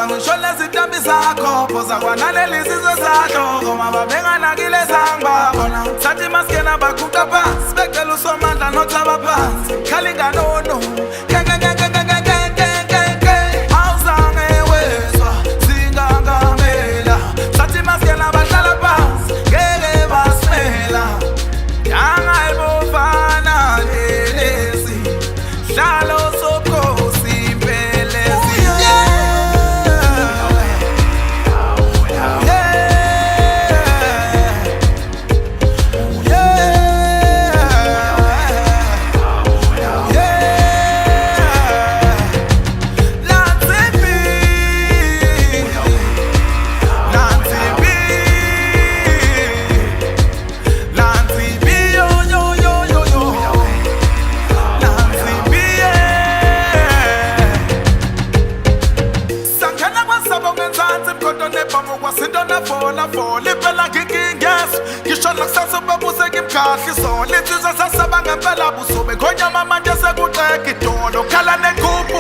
Baba ngisho lezidambi zakho phoza kwanaleli sizwe sakho Koma babenganakile sangibabona Sathi maskena baguqa phansi Becela usomandla nothaba phansi Khalinga nono Awuzange wezwa singangamela Sathi maskena bahlala phansi Ngeke basimela Yangayibofana lelezi Hlalo sobukhosi impelezi Liphela ngikingezo ngisho nakusasa babuze ngimkhahla izolo insizwa sasaba ngempela busobe ngonyama manje sekuxega idolo khala nenkuphu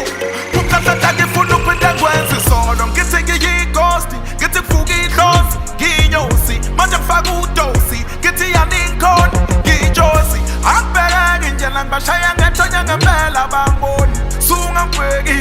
ukhathatha ngifuna uphinde ngikwenze isolo ngithi ngiyighosti ngithi kuvuka idlozi ngiyinyosi manje ngifaka udosi ngithi yaninkhona ngiyinjosi angibhekeke indlela ngibashaya ngethonya ngempela bangiboni sungangibheki